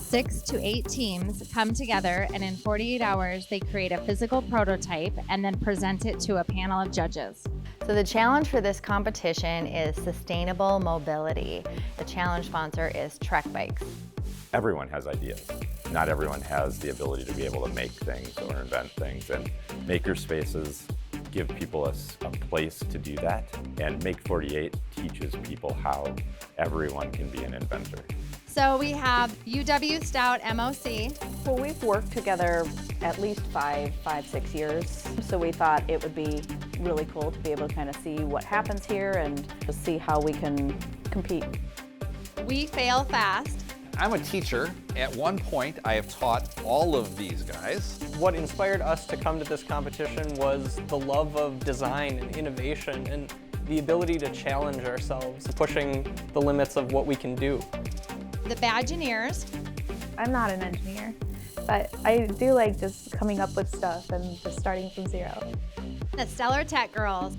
6 to 8 teams come together, and in 48 hours, they create a physical prototype and then present it to a panel of judges. So the challenge for this competition is sustainable mobility. The challenge sponsor is Trek Bikes. Everyone has ideas. Not everyone has the ability to be able to make things or invent things, and maker spaces give people a place to do that, and Make 48 teaches people how everyone can be an inventor. So we have UW Stout MOC. Well, we've worked together at least 6 years, so we thought it would be really cool to be able to kind of see what happens here and to see how we can compete. We fail fast. I'm a teacher. At one point, I have taught all of these guys. What inspired us to come to this competition was the love of design and innovation and the ability to challenge ourselves, pushing the limits of what we can do. The Badgineers. I'm not an engineer, but I do like just coming up with stuff and just starting from zero. The Stellar Tech Girls.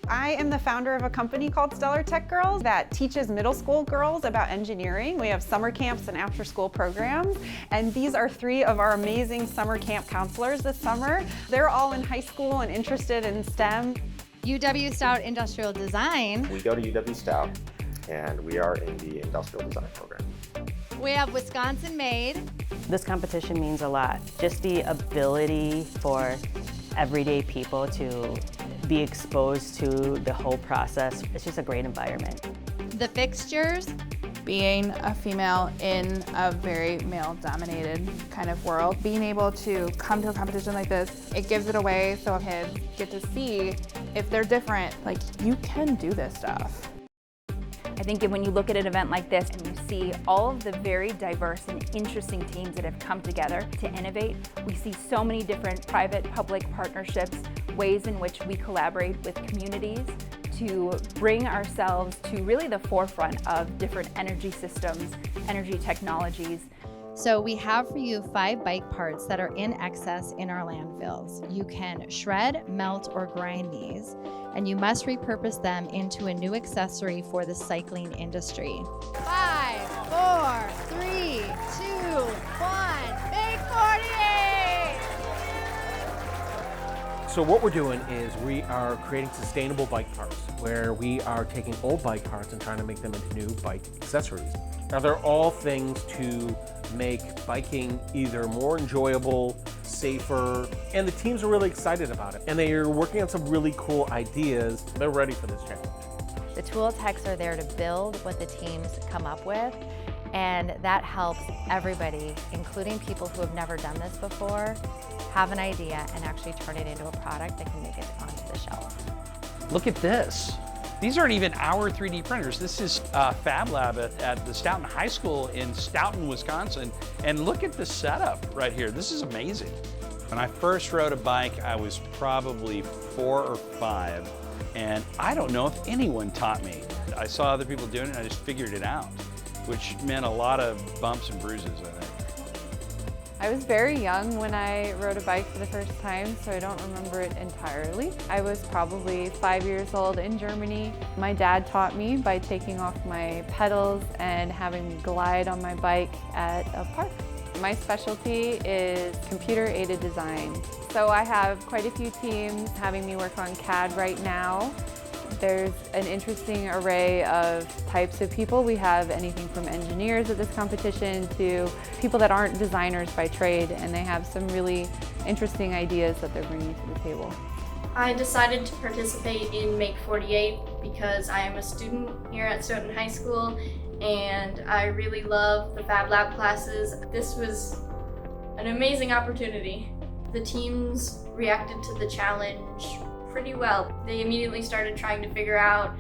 I am the founder of a company called Stellar Tech Girls that teaches middle school girls about engineering. We have summer camps and after-school programs, and these are 3 of our amazing summer camp counselors this summer. They're all in high school and interested in STEM. UW Stout Industrial Design. We go to UW Stout, and we are in the industrial design program. We have Wisconsin Made. This competition means a lot. Just the ability for everyday people to be exposed to the whole process. It's just a great environment. The Fixtures. Being a female in a very male-dominated kind of world, being able to come to a competition like this, it gives it away so kids get to see if they're different, like you can do this stuff. I think when you look at an event like this and you see all of the very diverse and interesting teams that have come together to innovate, we see so many different private-public partnerships, ways in which we collaborate with communities to bring ourselves to really the forefront of different energy systems, energy technologies. So we have for you 5 bike parts that are in excess in our landfills. You can shred, melt, or grind these, and you must repurpose them into a new accessory for the cycling industry. 5, 4, 3, 2, 1, Make 48! So what we're doing is we are creating sustainable bike parts, where we are taking old bike parts and trying to make them into new bike accessories. Now they're all things to make biking either more enjoyable, safer, and the teams are really excited about it. And they are working on some really cool ideas. They're ready for this challenge. The tool techs are there to build what the teams come up with, and that helps everybody, including people who have never done this before, have an idea and actually turn it into a product that can make it onto the shelf. Look at this. These aren't even our 3D printers. This is Fab Lab at the Stoughton High School in Stoughton, Wisconsin. And look at the setup right here. This is amazing. When I first rode a bike, I was probably 4 or 5. And I don't know if anyone taught me. I saw other people doing it and I just figured it out, which meant a lot of bumps and bruises, I think. I was very young when I rode a bike for the first time, so I don't remember it entirely. I was probably 5 years old in Germany. My dad taught me by taking off my pedals and having me glide on my bike at a park. My specialty is computer-aided design. So I have quite a few teams having me work on CAD right now. There's an interesting array of types of people. We have anything from engineers at this competition to people that aren't designers by trade, and they have some really interesting ideas that they're bringing to the table. I decided to participate in Make 48 because I am a student here at Stoughton High School, and I really love the Fab Lab classes. This was an amazing opportunity. The teams reacted to the challenge pretty well. They immediately started trying to figure out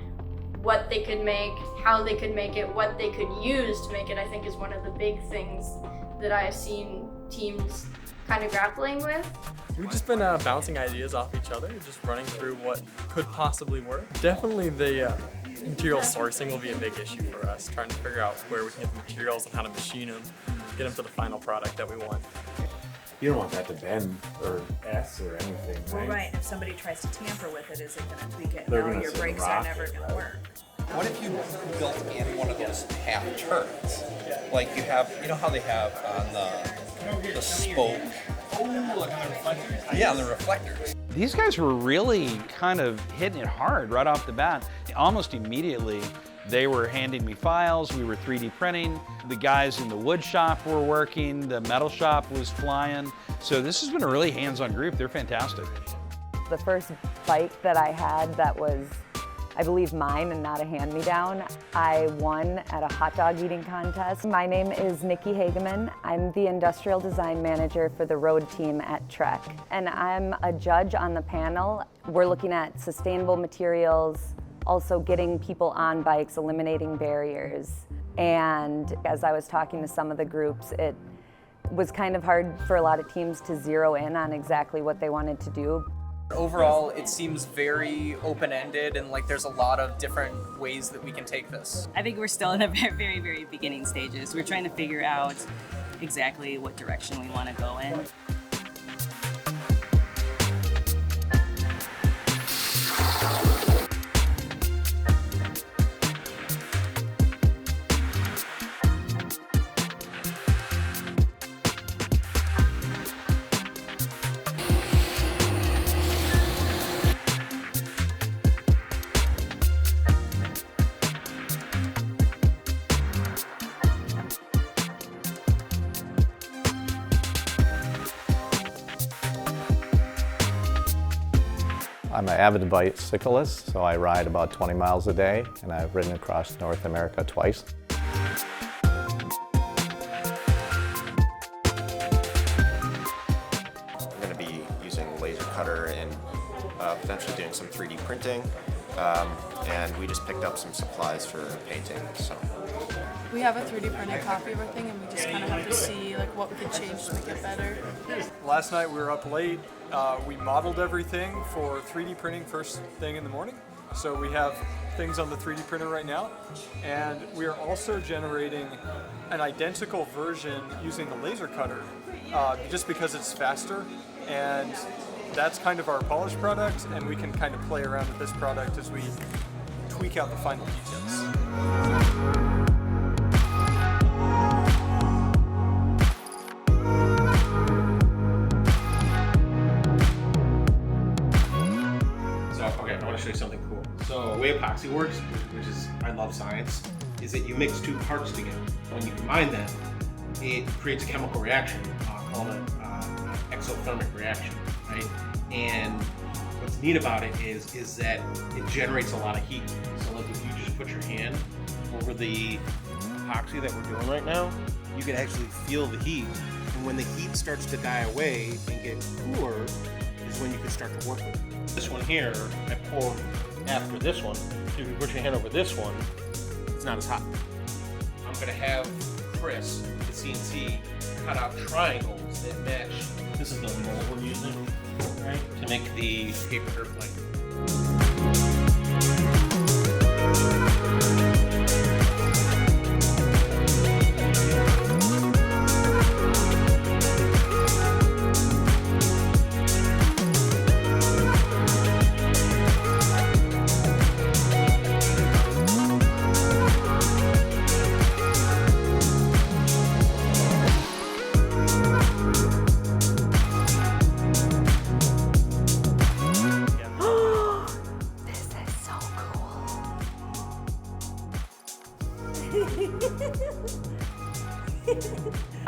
what they could make, how they could make it, what they could use to make it, I think is one of the big things that I've seen teams kind of grappling with. We've just been bouncing ideas off each other, just running through what could possibly work. Definitely the material sourcing will be a big issue for us, trying to figure out where we can get the materials and how to machine them, get them to the final product that we want. You don't want that to bend or S or anything, right? Well, right. If somebody tries to tamper with it, is it going to tweak it? They're No, gonna your say brakes rock are never it, going right? to work. What if you built in one of those half turrets? Like you have, you know how they have on the spoke? Oh, like on the reflectors? Yeah, on the reflectors. These guys were really kind of hitting it hard right off the bat. Almost immediately, they were handing me files, we were 3D printing. The guys in the wood shop were working, the metal shop was flying. So this has been a really hands-on group. They're fantastic. The first bike that I had that was, I believe, mine and not a hand-me-down, I won at a hot dog eating contest. My name is Nikki Hageman. I'm the Industrial Design Manager for the road team at Trek. And I'm a judge on the panel. We're looking at sustainable materials, also getting people on bikes, eliminating barriers. And as I was talking to some of the groups, it was kind of hard for a lot of teams to zero in on exactly what they wanted to do. Overall, it seems very open-ended and like there's a lot of different ways that we can take this. I think we're still in the very, very beginning stages. We're trying to figure out exactly what direction we want to go in. I'm an avid cyclist, so I ride about 20 miles a day, and I've ridden across North America twice. I'm going to be using a laser cutter and potentially doing some 3D printing, and we just picked up some supplies for painting. So we have a 3D printed copy of everything, and we just kind of have to see like what we could change to make it better. Last night we were up late. We modeled everything for 3D printing first thing in the morning. So we have things on the 3D printer right now. And we are also generating an identical version using the laser cutter, just because it's faster. And that's kind of our polished product, and we can kind of play around with this product as we tweak out the final details. Show you something cool. So the way epoxy works, which is, I love science, is that you mix two parts together. When you combine them, it creates a chemical reaction called an exothermic reaction, right? And what's neat about it is that it generates a lot of heat. So like if you just put your hand over the epoxy that we're doing right now, you can actually feel the heat. And when the heat starts to die away and get cooler is when you can start to work with it. This one here, I pour after this one. So if you put your hand over this one, it's not as hot. I'm going to have Chris, the CNC, cut out triangles that match. This is the mold we're using, right, to make the paper airplane.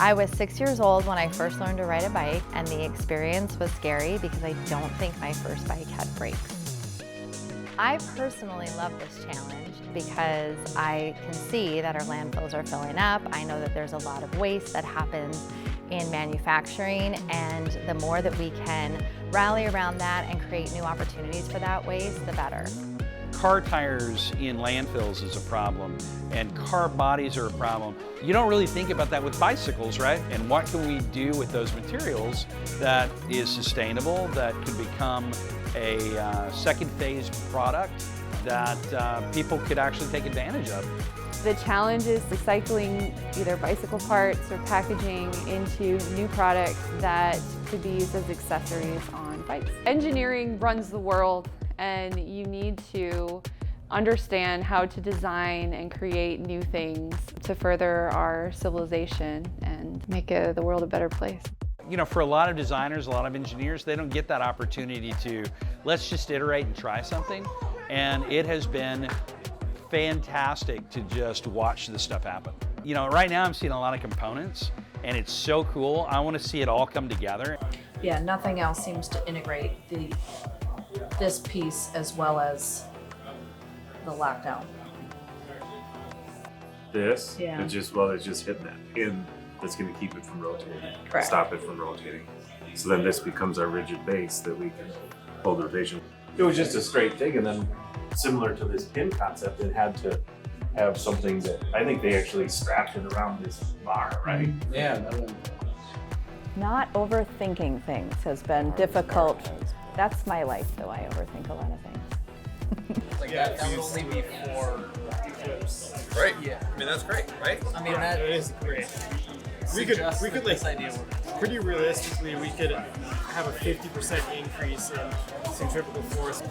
I was 6 years old when I first learned to ride a bike, and the experience was scary because I don't think my first bike had brakes. I personally love this challenge because I can see that our landfills are filling up. I know that there's a lot of waste that happens in manufacturing, and the more that we can rally around that and create new opportunities for that waste, the better. Car tires in landfills is a problem, and car bodies are a problem. You don't really think about that with bicycles, right? And what can we do with those materials that is sustainable, that could become a second phase product that people could actually take advantage of? The challenge is recycling either bicycle parts or packaging into new products that could be used as accessories on bikes. Engineering runs the world, and you need to understand how to design and create new things to further our civilization and make the world a better place. You know, for a lot of designers, a lot of engineers, they don't get that opportunity to, let's just iterate and try something. And it has been fantastic to just watch this stuff happen. You know, right now I'm seeing a lot of components and it's so cool. I want to see it all come together. Yeah, nothing else seems to integrate this piece as well as the lockdown. This, Yeah. it's just hitting that pin that's going to keep it from rotating, Correct. stop it from rotating. So then this becomes our rigid base that we can hold rotation. It was just a straight thing, and then similar to this pin concept, it had to have something that I think they actually strapped it around this bar, right? Yeah. Not overthinking things has been difficult. That's my life, though. I overthink a lot of things. Like that would only be for clips. Right? Yeah. I mean, that's great, right? I mean, that is great. We could like, this idea pretty realistically, we could have a 50% increase in centrifugal force.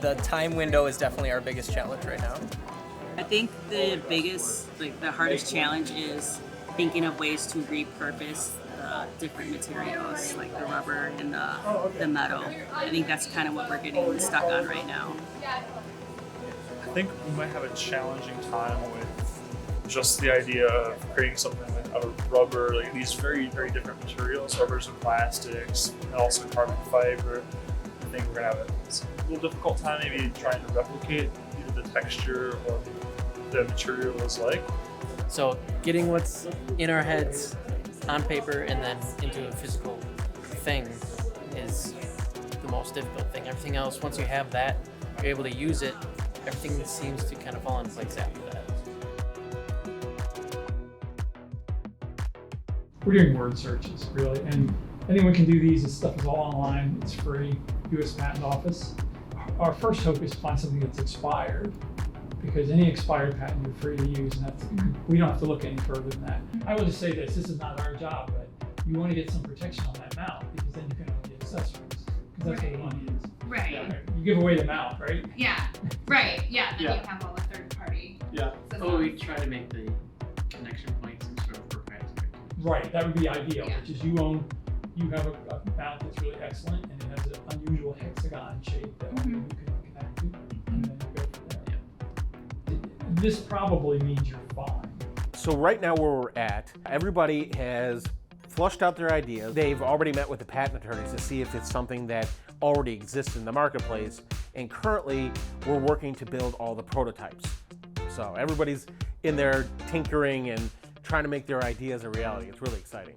The time window is definitely our biggest challenge right now. I think the biggest, the hardest challenge is thinking of ways to repurpose different materials, like the rubber and the metal. I think that's kind of what we're getting stuck on right now. I think we might have a challenging time with just the idea of creating something out of rubber, like these very, very different materials, rubbers and plastics, and also carbon fiber. I think we're gonna have a little difficult time maybe trying to replicate either the texture or the material is like. So getting what's in our heads on paper and then into a physical thing is the most difficult thing. Everything else, once you have that, you're able to use it, everything seems to kind of fall in place after that. We're doing word searches, really, and anyone can do these. This stuff is all online. It's free. U.S. Patent Office. Our first hope is to find something that's expired, because any expired patent you're free to use, and we don't have to look any further than that. I will just say this is not our job, but you want to get some protection on that mount, because then you can own the accessories, because that's where the money is. Right. Yeah, you give away the mount, right? Yeah. Right. Yeah. Then Yeah. you have all the third party. Yeah. Oh, we try to make the connection points and sort of proprietary. Right, that would be ideal, which is you have a mount that's really excellent, and it has an unusual hexagon shape that only you can connect to, and then you go from there. This probably means you're fine. So right now where we're at, everybody has flushed out their ideas. They've already met with the patent attorneys to see if it's something that already exists in the marketplace, and currently we're working to build all the prototypes. So everybody's in there tinkering and trying to make their ideas a reality. It's really exciting.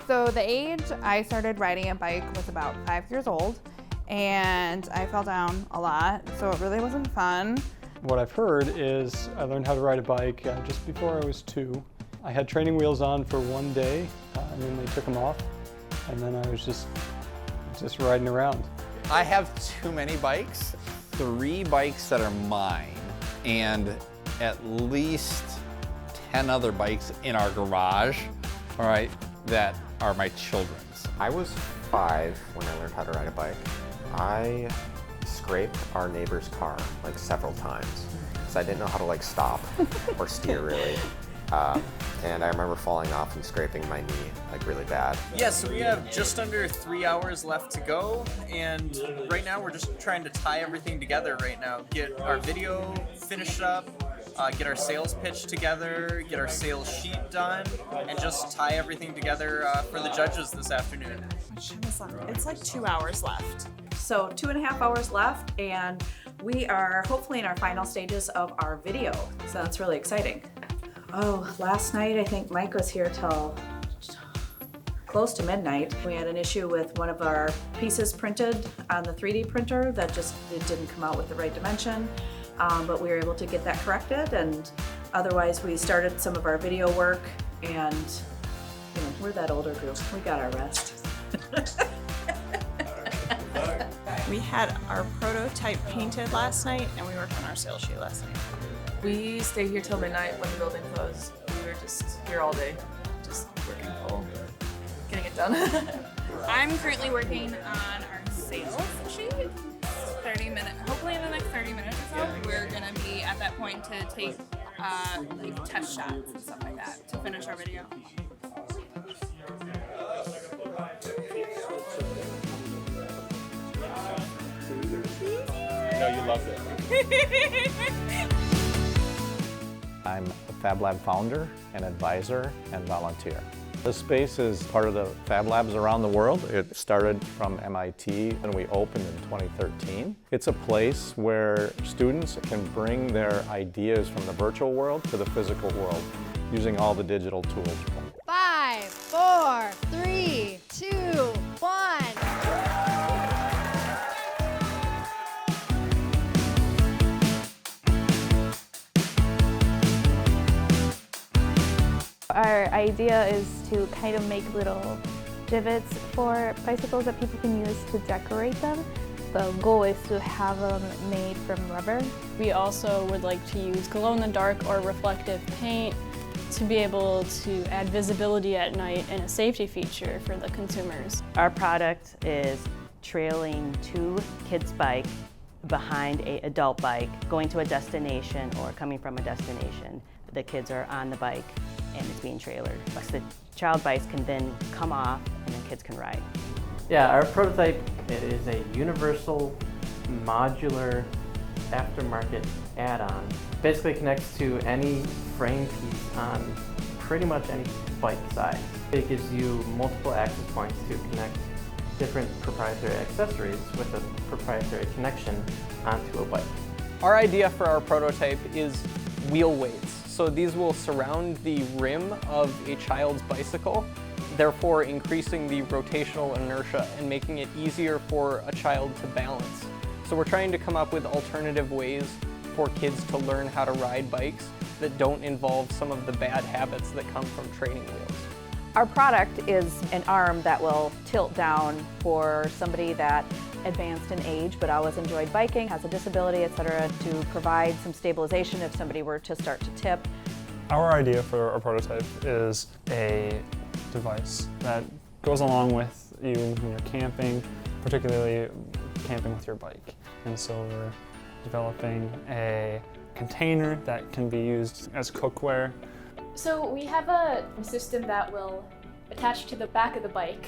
So the age I started riding a bike was about 5 years old, and I fell down a lot, so it really wasn't fun. What I've heard is I learned how to ride a bike just before I was 2. I had training wheels on for one day, and then they took them off, and then I was just riding around. I have too many bikes. 3 bikes that are mine, and at least 10 other bikes in our garage, all right, that are my children's. I was 5 when I learned how to ride a bike. I scraped our neighbor's car like several times because I didn't know how to like stop or steer really. And I remember falling off and scraping my knee like really bad. Yeah, so we have just under 3 hours left to go, and right now we're just trying to tie everything together right now. Get our video finished up, get our sales pitch together, get our sales sheet done, and just tie everything together for the judges this afternoon. It's like 2 hours left. So 2.5 hours left, and we are hopefully in our final stages of our video. So that's really exciting. Oh, last night I think Mike was here till close to midnight. We had an issue with one of our pieces printed on the 3D printer that it didn't come out with the right dimension, but we were able to get that corrected, and otherwise we started some of our video work, and we're that older group. We got our rest. We had our prototype painted last night, and we worked on our sales sheet last night. We stayed here till midnight when the building closed. We were just here all day, just working full, getting it done. I'm currently working on our sales sheet. 30 minutes, hopefully in the next 30 minutes or so, we're gonna be at that point to take like test shots and stuff like that to finish our video. I know you loved it. I'm a Fab Lab founder, an advisor, and volunteer. This space is part of the Fab Labs around the world. It started from MIT and we opened in 2013. It's a place where students can bring their ideas from the virtual world to the physical world using all the digital tools. 5, 4, 3, 2, 1. Our idea is to kind of make little divots for bicycles that people can use to decorate them. The goal is to have them made from rubber. We also would like to use glow-in-the-dark or reflective paint to be able to add visibility at night and a safety feature for the consumers. Our product is trailing 2 kids' bike behind an adult bike, going to a destination or coming from a destination. The kids are on the bike and it's being trailered. The child bikes can then come off and the kids can ride. Yeah, our prototype is a universal, modular, aftermarket add-on. Basically connects to any frame piece on pretty much any bike size. It gives you multiple access points to connect different proprietary accessories with a proprietary connection onto a bike. Our idea for our prototype is wheel weights. So these will surround the rim of a child's bicycle, therefore increasing the rotational inertia and making it easier for a child to balance. So we're trying to come up with alternative ways for kids to learn how to ride bikes that don't involve some of the bad habits that come from training wheels. Our product is an arm that will tilt down for somebody that advanced in age but always enjoyed biking, has a disability, etc., to provide some stabilization if somebody were to start to tip. Our idea for our prototype is a device that goes along with you when you're camping, particularly camping with your bike. And so we're developing a container that can be used as cookware. So we have a system that will attach to the back of the bike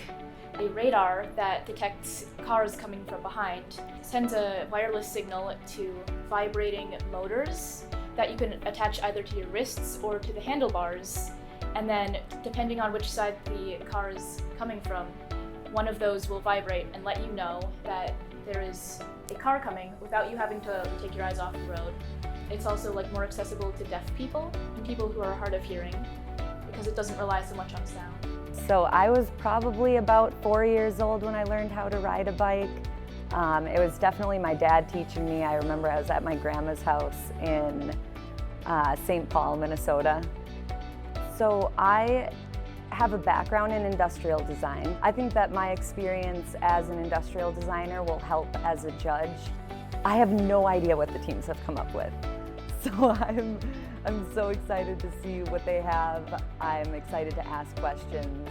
a radar that detects cars coming from behind, sends a wireless signal to vibrating motors that you can attach either to your wrists or to the handlebars, and then depending on which side the car is coming from, one of those will vibrate and let you know that there is a car coming without you having to take your eyes off the road. It's also more accessible to deaf people and people who are hard of hearing because it doesn't rely so much on sound. So I was probably about 4 years old when I learned how to ride a bike. It was definitely my dad teaching me. I remember I was at my grandma's house in St. Paul, Minnesota. So I have a background in industrial design. I think that my experience as an industrial designer will help as a judge. I have no idea what the teams have come up with. So I'm so excited to see what they have. I'm excited to ask questions.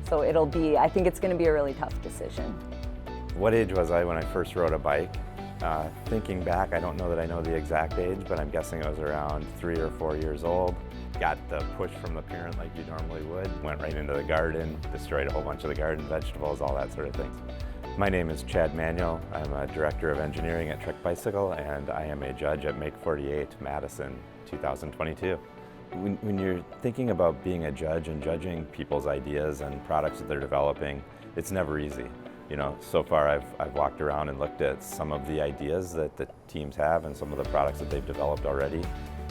So I think it's going to be a really tough decision. What age was I when I first rode a bike? Thinking back, I don't know that I know the exact age, but I'm guessing I was around 3 or 4 years old. Got the push from the parent like you normally would. Went right into the garden, destroyed a whole bunch of the garden vegetables, all that sort of thing. My name is Chad Manuel. I'm a director of engineering at Trek Bicycle, and I am a judge at Make 48 Madison 2022. When you're thinking about being a judge and judging people's ideas and products that they're developing, it's never easy. You know, so far I've walked around and looked at some of the ideas that the teams have and some of the products that they've developed already,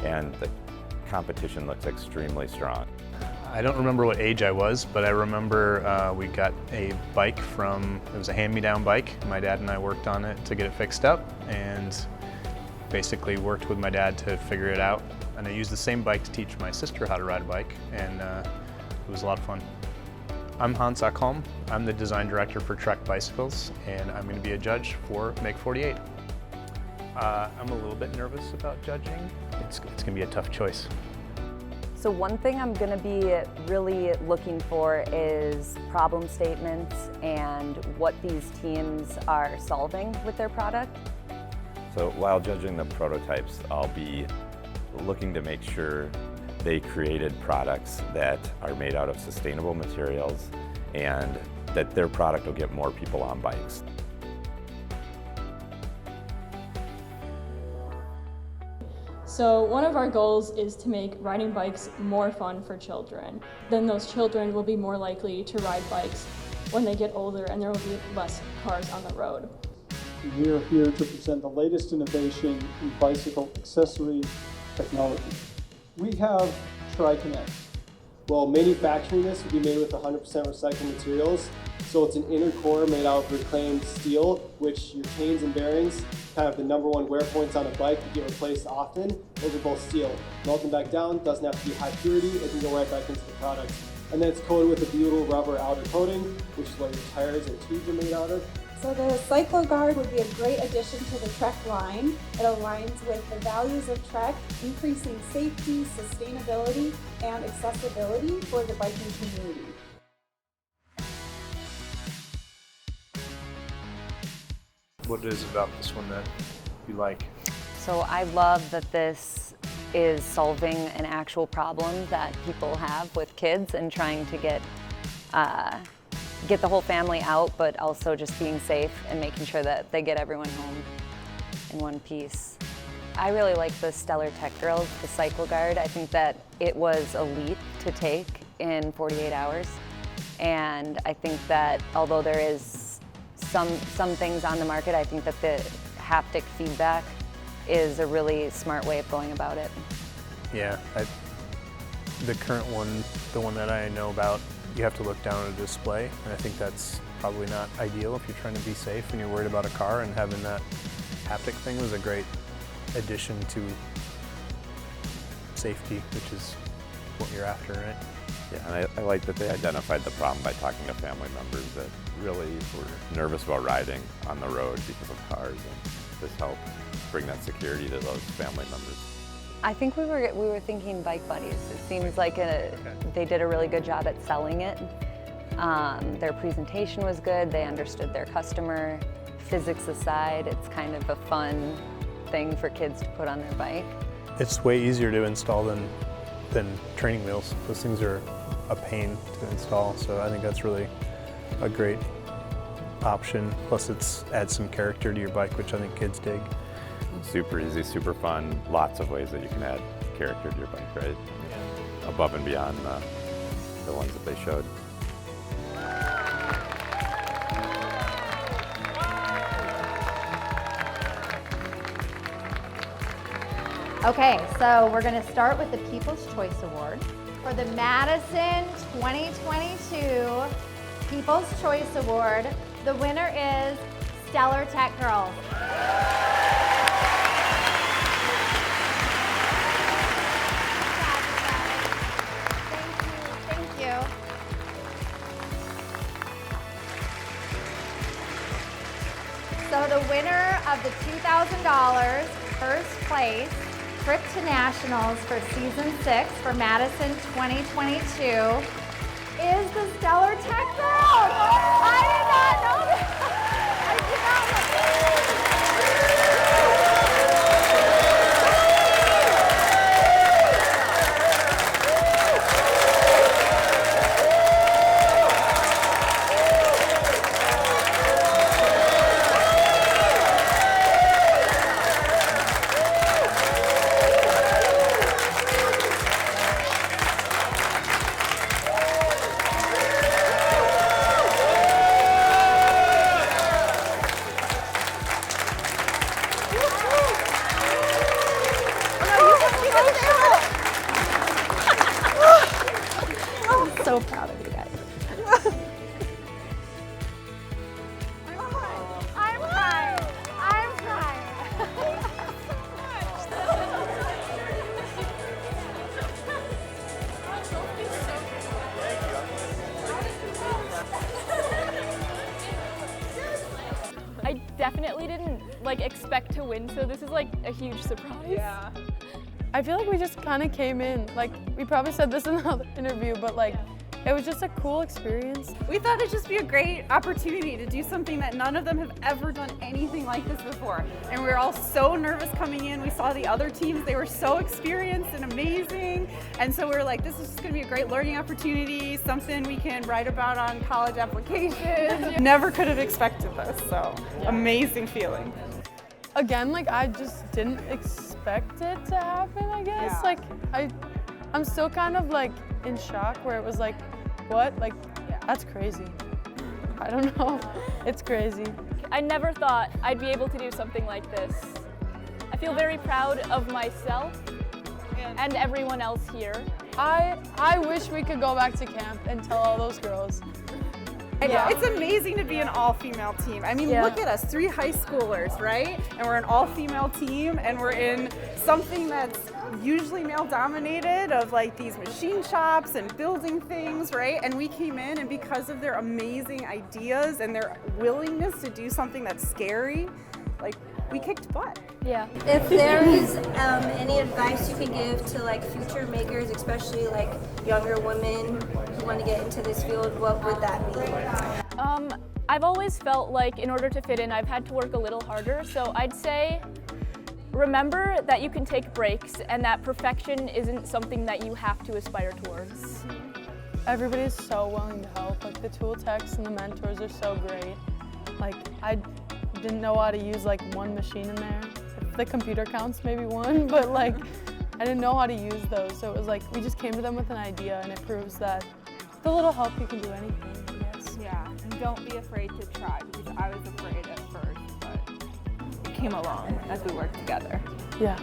and the competition looks extremely strong. I don't remember what age I was, but I remember we got a bike it was a hand-me-down bike. My dad and I worked on it to get it fixed up and basically worked with my dad to figure it out. And I used the same bike to teach my sister how to ride a bike, and it was a lot of fun. I'm Hans Akholm. I'm the design director for Trek Bicycles, and I'm going to be a judge for Make 48. I'm a little bit nervous about judging. It's going to be a tough choice. So one thing I'm going to be really looking for is problem statements and what these teams are solving with their product. So while judging the prototypes, I'll be looking to make sure they created products that are made out of sustainable materials and that their product will get more people on bikes. So one of our goals is to make riding bikes more fun for children. Then those children will be more likely to ride bikes when they get older and there will be less cars on the road. We are here to present the latest innovation in bicycle accessory technology. We have Tri-Connect. Well, manufacturing this will be made with 100% recycled materials. So it's an inner core made out of reclaimed steel, which your chains and bearings, kind of the #1 wear points on a bike, that get replaced often. Those are both steel. Melting back down, doesn't have to be high purity, it can go right back into the product. And then it's coated with a butyl rubber outer coating, which is what your tires and tubes are made out of. So the CycloGuard would be a great addition to the Trek line. It aligns with the values of Trek, increasing safety, sustainability, and accessibility for the biking community. What is about this one that you like? So I love that this is solving an actual problem that people have with kids and trying to get the whole family out, but also just being safe and making sure that they get everyone home in one piece. I really like the Stellar Tech Girls, the CycloGuard. I think that it was a leap to take in 48 hours. And I think that although there is some things on the market, I think that the haptic feedback is a really smart way of going about it. Yeah, the current one, the one that I know about, you have to look down at a display, and I think that's probably not ideal if you're trying to be safe and you're worried about a car, and having that haptic thing was a great addition to safety, which is what you're after, right? Yeah, and I like that they identified the problem by talking to family members that really were nervous about riding on the road because of cars, and this helped bring that security to those family members. I think we were thinking bike buddies. It seems like they did a really good job at selling it. Their presentation was good. They understood their customer. Physics aside, it's kind of a fun thing for kids to put on their bike. It's way easier to install than training wheels. Those things are a pain to install, so I think that's really a great option. Plus it adds some character to your bike, which I think kids dig. Super easy, super fun, lots of ways that you can add character to your bike, right? Yeah. Above and beyond the ones that they showed. Okay, so we're going to start with the People's Choice Award. For the Madison 2022 People's Choice Award, the winner is Stellar Tech Girls. Thank you. So the winner of the $2,000 first place trip to nationals for season 6 for Madison 2022 is the Stellar Tech Girls. I did not know that. I did not know. So proud of you guys. I'm crying. I'm crying. I definitely didn't expect to win, so this is a huge surprise. Yeah. I feel like we just kind of came in, like we probably said this in the interview, but like it was just a cool experience. We thought it'd just be a great opportunity to do something that none of them have ever done anything like this before. And we were all so nervous coming in. We saw the other teams, they were so experienced and amazing. And so we were like, this is just gonna be a great learning opportunity, something we can write about on college applications. Never could have expected this, so amazing feeling. Again, like I just didn't expect it to happen, I guess. Yeah. Like I'm still kind of like in shock where it was like, what? Like, that's crazy. I don't know, it's crazy. I never thought I'd be able to do something like this. I feel very proud of myself and everyone else here. I wish we could go back to camp and tell all those girls. Yeah. It's amazing to be an all-female team. I mean, look at us, 3 high schoolers, right? And we're an all-female team, and we're in something that's usually male-dominated, of like these machine shops and building things, right? And we came in, and because of their amazing ideas and their willingness to do something that's scary, like, we kicked butt. Yeah. If there is any advice you could give to like future makers, especially like younger women who want to get into this field, what would that be? I've always felt like in order to fit in, I've had to work a little harder. So I'd say remember that you can take breaks and that perfection isn't something that you have to aspire towards. Everybody's so willing to help. Like the tool techs and the mentors are so great. Like I didn't know how to use like one machine in there. If the computer counts, maybe one, but like I didn't know how to use those. So it was like we just came to them with an idea, and it proves that with a little help you can do anything, I guess. Yeah, and don't be afraid to try, because I was afraid at first, but it came along as we worked together. Yeah.